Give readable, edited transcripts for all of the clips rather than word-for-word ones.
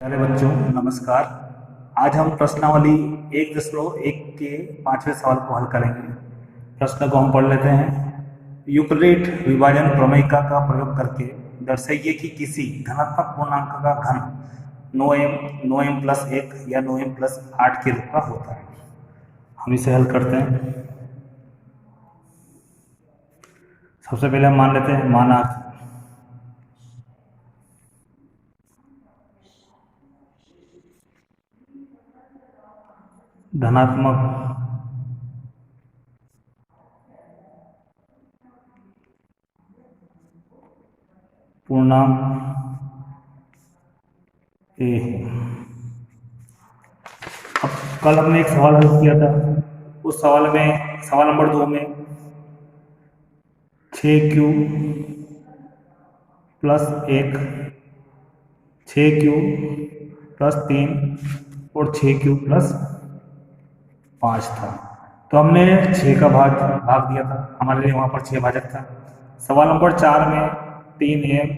प्यारे बच्चों नमस्कार। आज हम प्रश्नावली 1.1 के 5वें सवाल को हल करेंगे। प्रश्न को हम पढ़ लेते हैं। यूक्लिड विभाजन प्रमेयिका का प्रयोग करके दर्शाइए कि किसी धनात्मक पूर्णांक का घन 9m प्लस 1 या 9m प्लस 8 के रूप का होता है। हम इसे हल करते हैं। सबसे पहले हम मान लेते हैं माना धनात्मक पूर्णांक ए है। अब कल हमने एक सवाल हल किया था। उस सवाल में सवाल नंबर 2 में 6q प्लस 1 6q प्लस 3 और 6q प्लस 5 था। तो हमने 6 का भाग दिया था, हमारे लिए वहाँ पर 6 भाजक था। सवाल नंबर 4 में 3m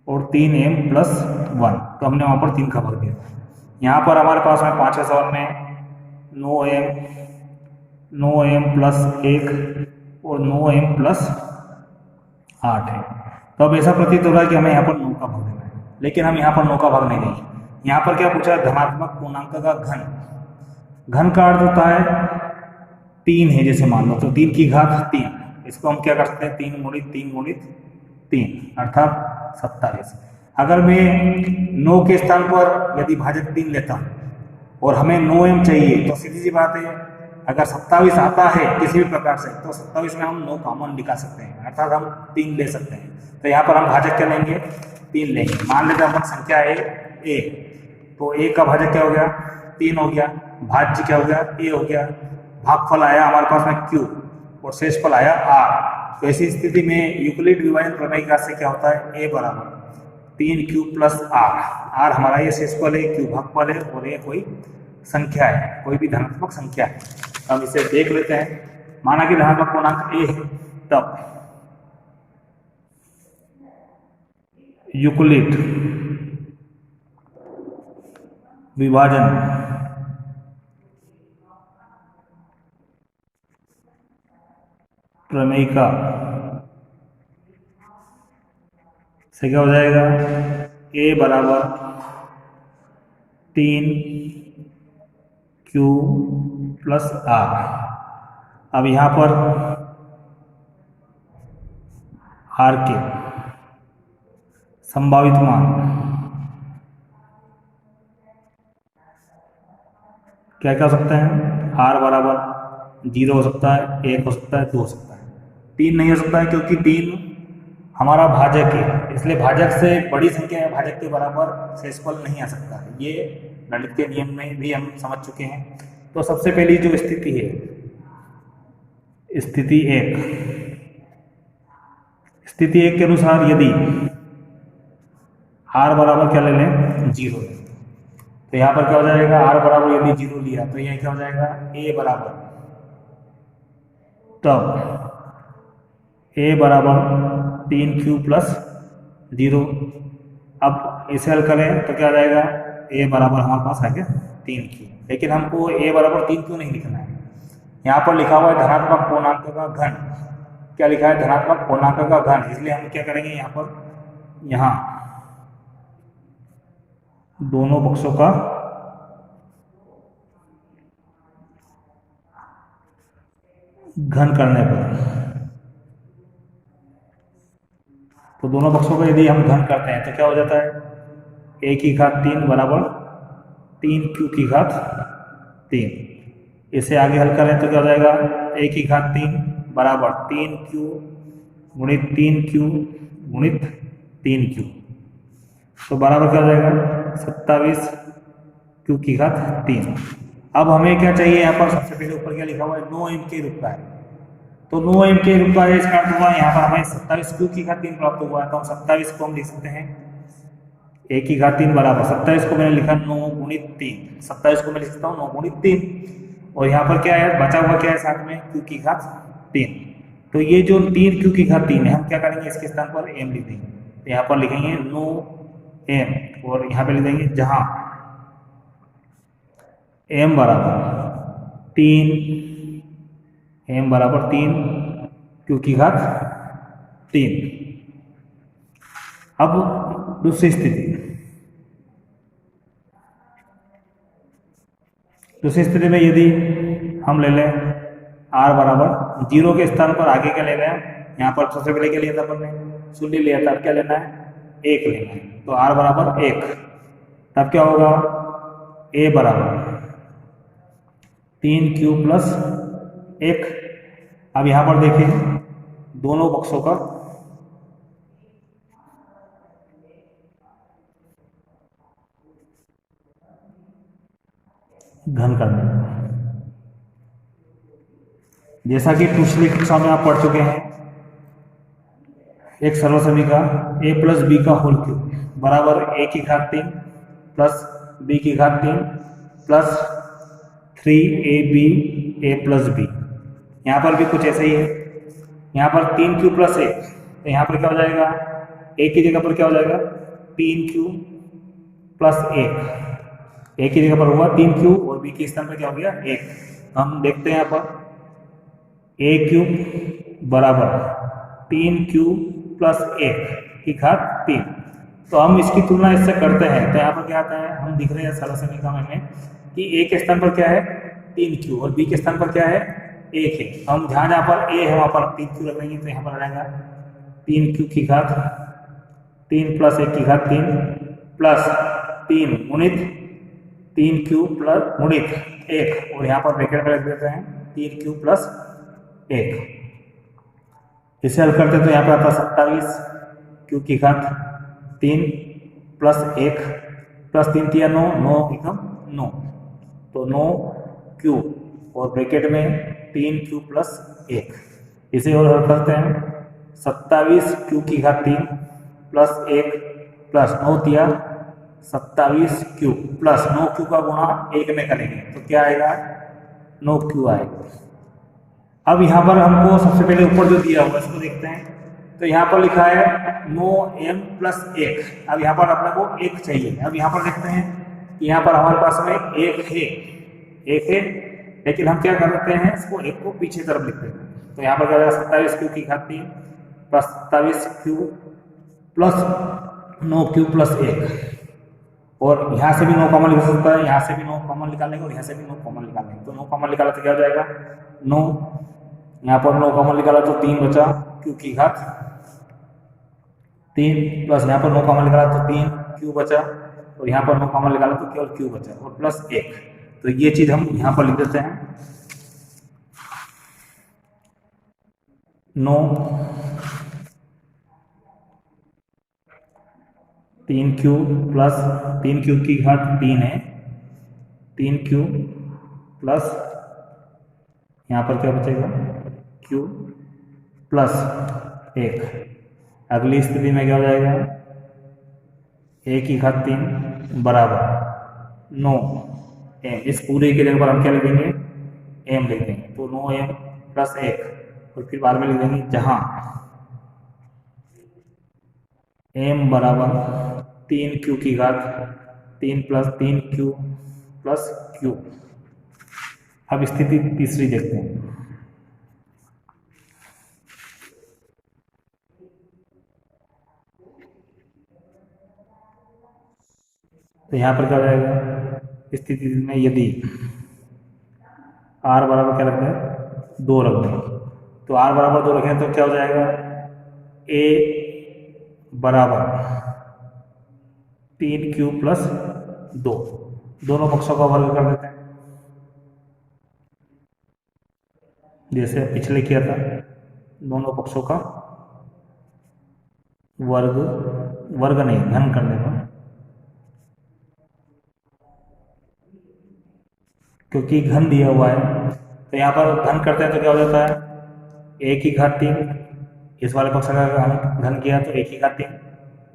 और 3m प्लस 1, तो हमने वहाँ पर 3 का भाग दिया। यहाँ पर हमारे पास में 5वें सवाल में 9m प्लस 1 और 9m प्लस 8 है। तो अब ऐसा प्रतीत हो रहा है कि हमें यहाँ पर 9 का भाग देना है, लेकिन हम यहाँ पर 9 का भाग नहीं देंगे। यहाँ पर क्या पूछा है? धनात्मक पूर्णांक का घन। घन का अर्थ होता है 3 है, जैसे मान लो तो 3 की घात 3। इसको हम क्या कर सकते हैं? 3 गुणित 3 गुणित 3 अर्थात 27। अगर मैं 9 के स्थान पर यदि भाजक 3 लेता हूँ और हमें 9m चाहिए, तो सीधी सी बात है अगर 27 आता है किसी भी प्रकार से, तो 27 में हम 9 कॉमन निकाल सकते हैं, अर्थात हम 3 ले सकते हैं। तो यहाँ पर हम भाजक क्या लेंगे? 3 लेंगे। मान लेते हैं हम संख्या है a, तो a का भाजक क्या हो गया? 3 हो गया। भाज्य क्या हो गया? a हो गया। भागफल आया हमारे पास में q और शेषफल आया r। तो ऐसी स्थिति में यूक्लिड विभाजन प्रमेयिका से क्या होता है? a बराबर 3q प्लस r। हमारा ये शेषफल है, q भागफल है और ये कोई संख्या है, कोई भी धनात्मक संख्या है। हम इसे देख लेते हैं। माना कि धनात्मक पूर्णांक a है, तब यूक्लिड विभाजन प्रमेयिका से क्या हो जाएगा? a बराबर 3q प्लस r। अब यहाँ पर r के संभावित मान क्या क्या हो सकते हैं? r बराबर 0 हो सकता है, 1 हो सकता है, 2 हो सकता है। 3 नहीं हो सकता है क्योंकि 3 हमारा भाजक है, इसलिए भाजक से बड़ी संख्या है, भाजक के बराबर शेषफल नहीं आ सकता है। ये गणित के नियम में भी हम समझ चुके हैं। तो सबसे पहली जो स्थिति है, स्थिति 1 के अनुसार यदि r बराबर क्या ले लें? 0, तो यहाँ पर क्या हो जाएगा? r बराबर यदि 0 लिया तो यह क्या हो जाएगा? a बराबर, तब a बराबर 3q प्लस 0। अब इसे हल करें तो क्या आ जाएगा? a बराबर हमारे पास आ गया 3q, लेकिन हमको a बराबर 3q नहीं लिखना है। यहाँ पर लिखा हुआ है धनात्मक पूर्णांक का घन। क्या लिखा है? धनात्मक पूर्णांक का घन। इसलिए हम क्या करेंगे? यहाँ पर यहाँ दोनों पक्षों का घन करने पर, तो दोनों पक्षों का यदि हम घन करते हैं तो क्या हो जाता है? a की घात 3 बराबर 3q की घात 3। इसे आगे हल करें तो क्या हो जाएगा? a की घात 3 बराबर 3q गुणित 3q गुणित 3q, तो बराबर क्या हो जाएगा? 27q की घात 3। अब हमें क्या चाहिए? यहाँ पर सबसे पहले ऊपर क्या लिखा हुआ है? 9m के रूप का है, तो 9m के रूप का इसका अर्थ हुआ यहाँ पर हमें 27q की घात 3 प्राप्त हुआ है। तो हम 27 को हम लिख सकते हैं a की घात 3 बराबर 27 को मैंने लिखा 9 गुणित 3, 27 को मैं लिख सकता हूँ 9 गुणित 3, और यहाँ पर क्या है? बचा हुआ क्या है साथ में? q की घात 3। तो ये जो 3q की घात 3 है, हम क्या करेंगे? इसके स्थान पर m लिख देंगे। तो यहाँ पर लिखेंगे 9m और यहाँ पे लिख देंगे जहाँ m बराबर 3, m बराबर 3 q की घात 3। अब दूसरी स्थिति में यदि हम ले लें r बराबर 0 के स्थान पर आगे क्या ले रहे हैं, यहाँ पर सबसे पहले क्या लिया था अपन ने, 0 लिया था, अब क्या लेना है, 1 लेना है। तो r बराबर 1, तब क्या होगा, a बराबर 3q प्लस 1। अब यहाँ पर देखिए दोनों पक्षों का घन करने का, जैसा कि पिछली कक्षा में आप पढ़ चुके हैं, एक सर्वसमीका a प्लस बी का होल क्यूब बराबर a की घात 3 प्लस b की घात 3 plus 3ab a plus b। यहाँ पर भी कुछ ऐसा ही है, यहाँ पर 3q प्लस 1, तो यहाँ पर क्या हो जाएगा, a की जगह पर क्या हो जाएगा 3q प्लस 1, a की जगह पर हुआ 3q और b के स्थान पर क्या हो गया 1। हम देखते हैं यहाँ पर a क्यूब बराबर 3q प्लस 1 की घात 3। तो हम इसकी तुलना इससे करते हैं, तो यहाँ पर क्या आता है, हम दिख रहे हैं सर्वसमीका में कि a के स्थान पर क्या है 3q और b के स्थान पर क्या है 1 है। हम जहाँ पर a है वहाँ पर 3q रख देंगे, तो यहाँ पर आ जाएगा 3q की घात 3 प्लस 1 की घात 3 प्लस 3 गुणित 3q प्लस गुणित 1, और यहाँ पर ब्रैकेट में रख देते हैं 3q प्लस 1। इसे हल करते तो यहाँ पे आता 27q की घात 3 प्लस 1 प्लस 3 तिया 9, 9 एकम 9, तो 9q और ब्रैकेट में 3q प्लस 1। इसे और हल करते हैं 27q की घात 3 प्लस 1 प्लस 9 तिया 27q प्लस 9q का गुणा 1 में करेंगे तो क्या आएगा 9q आएगा। अब यहाँ पर हमको सबसे पहले ऊपर जो दिया हुआ इसको देखते हैं, तो यहाँ पर लिखा है 9m प्लस 1। अब यहाँ पर अपने को 1 चाहिए। अब यहाँ पर देखते हैं कि यहाँ पर हमारे पास में 1 है, लेकिन हम क्या करते हैं इसको 1 को पीछे तरफ लिख देते हैं। तो यहाँ पर क्या होगा 27q की घात 3 plus 27q plus 9q plus 1, और यहाँ से भी 9 कॉमन निकल सकता है, यहाँ से भी 9 कॉमन निकालेंगे और यहाँ से भी 9 कॉमन निकालेंगे। तो 9 कॉमन निकाला तो क्या हो जाएगा 9, यहाँ पर 9 कॉमन निकाला तो 3 बचा q की घात 3 प्लस यहाँ पर 9 कॉमन निकाला तो 3q बचा, और यहाँ पर 9 कॉमन निकाला तो केवल q बचा और प्लस 1। तो ये चीज हम यहाँ पर लिख देते हैं 9 3q प्लस 3q की घात 3 है, 3q प्लस यहाँ पर क्या बचेगा q प्लस 1। अगली स्थिति में क्या हो जाएगा a की घात 3 बराबर 9m, इस पूरे के जगह पर हम क्या लिख देंगे m लिख देंगे, तो 9m प्लस 1 और फिर बाद में लिख देंगे जहाँ m बराबर 3q की घात 3 प्लस 3q प्लस q। अब स्थिति तीसरी देखते हैं, तो यहाँ पर क्या हो जाएगा स्थिति में यदि r बराबर क्या रखते हैं 2 रख दें, तो r बराबर 2 रखें तो क्या हो जाएगा a बराबर 3q प्लस 2, दोनों पक्षों का वर्ग कर देते हैं जैसे पिछले किया था, दोनों पक्षों का वर्ग नहीं घन कर देगा, क्योंकि घन दिया हुआ है। तो यहाँ पर घन करते हैं तो क्या हो जाता है a की घात 3, इस वाले पक्ष का घन किया तो a की घात 3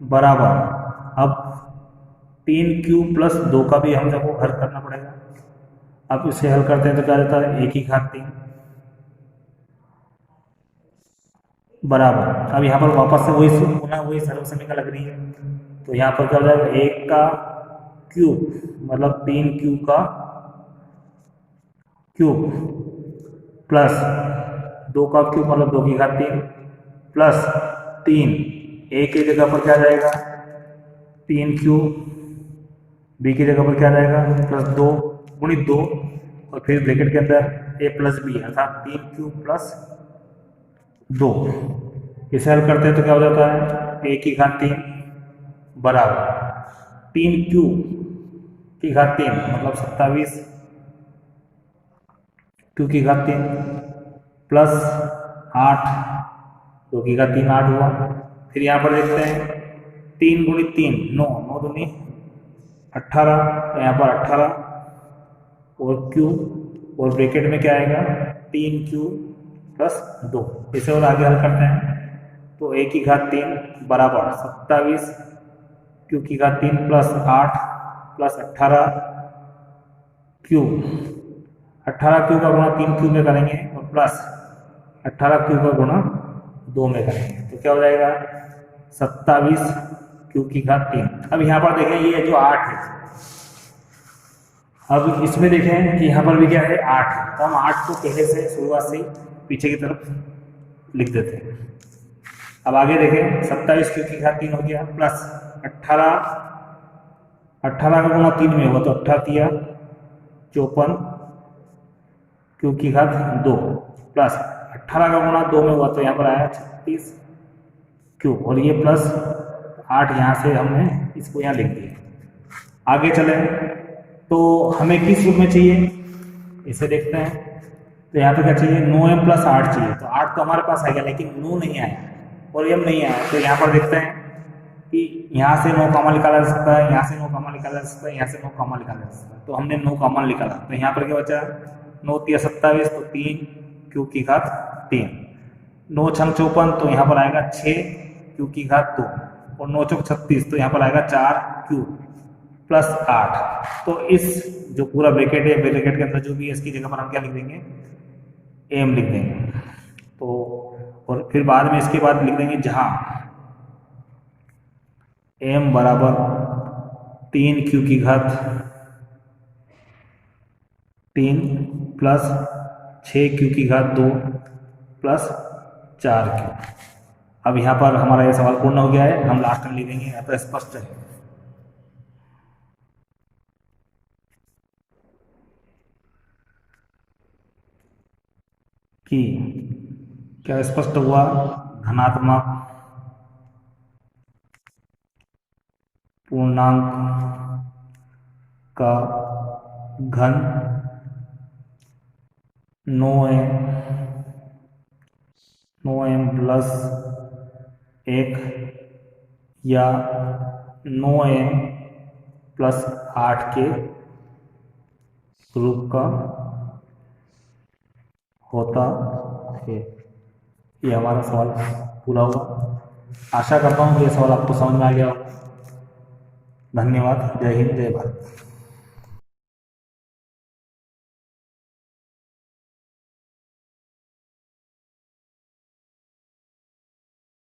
बराबर, अब 3q प्लस 2 का भी हम सबको हल करना पड़ेगा। अब इसे हल करते हैं तो क्या रहता है a की घात 3 बराबर, अब यहाँ पर वापस से वही सर्वसमीका लग रही है, तो यहाँ पर क्या हो जाएगा, 1 का क्यूब मतलब 3 क्यूब का क्यूब प्लस 2 का क्यूब मतलब 2 की घात 3 प्लस 3, ए की जगह पर क्या जाएगा 3 क्यूब, बी की जगह पर क्या जाएगा प्लस 2 गुणित 2 और फिर ब्रैकेट के अंदर ए प्लस बी अर्थात 3 क्यूब प्लस 2। इसे हल करते हैं तो क्या हो जाता है, ए की घात 3 बराबर 3 क्यूब की घात 3 मतलब 27 क्यू की घात 3 प्लस 8 2 की घात 3 8 हुआ। फिर यहाँ पर देखते हैं 3 गुणित 3 9 9 दूनी 18, तो यहाँ पर 18 और क्यूब और ब्रैकेट में क्या आएगा 3 क्यूब प्लस 2। इसे और आगे हल करते हैं तो ए की घात 3 बराबर 27 क्यू की घात 3 प्लस 8 प्लस 18 क्यूब, 18 क्यूब का गुणा 3 क्यूब में करेंगे और प्लस 18 क्यूब का गुणा 2 में करेंगे तो क्या हो जाएगा 27 क्यूब की घात 3। अब यहाँ पर देखें ये जो 8 है, अब इसमें देखें कि यहाँ पर भी क्या है 8 है, तो हम 8 को पहले से शुरुआत से पीछे की तरफ लिख देते हैं। अब आगे देखें 27 क्यू की घात 3 हो गया प्लस 18 का गुणा 3 में हुआ तो 18 54 क्यू की घात 2 प्लस 18 का गुणा 2 में हुआ तो यहाँ पर आया 36 क्यू और ये प्लस 8 यहाँ से हमने इसको यहाँ लिख दिया। आगे चले तो हमें किस रूप में चाहिए इसे देखते हैं, तो यहाँ पे क्या चाहिए 9m प्लस 8 चाहिए, तो 8 तो हमारे पास आ गया लेकिन 9 नहीं आया और m नहीं आया, तो यहाँ पर देखते हैं कि यहाँ से 9 कॉमन निकाला जा सकता है, यहाँ से 9 कॉमन निकाला जा सकता है, यहाँ से 9 कॉमन निकाला जा सकता है, तो हमने 9 कॉमन निकाला तो यहाँ पर क्या बचा 9 3 27 तो 3 क्यू की घात 3, 9 6 54 तो यहाँ पर आएगा 6 क्यू की घात 2 और 9 चौक 36 तो यहाँ पर आएगा 4 क्यू प्लस 8। तो इस जो पूरा ब्रैकेट है ब्रैकेट के अंदर जो भी है इसकी जगह पर हम क्या लिख देंगे एम लिख देंगे, तो और फिर बाद में इसके बाद लिख देंगे जहाँ एम बराबर 3 क्यू की घात 3 प्लस 6 क्यू की घात 2 प्लस 4 क्यू। अब यहाँ पर हमारा ये सवाल पूर्ण हो गया है, हम लास्ट में लिख देंगे यहाँ पर स्पष्ट है कि क्या स्पष्ट हुआ धनात्मक पूर्णांक का घन 9m प्लस 1 या 9m प्लस 8 के ग्रुप का होता है। ये हमारा सवाल पूरा हुआ। आशा करता हूँ कि ये सवाल आपको समझ में आ गया होगा। धन्यवाद। जय हिंद, जय भारत।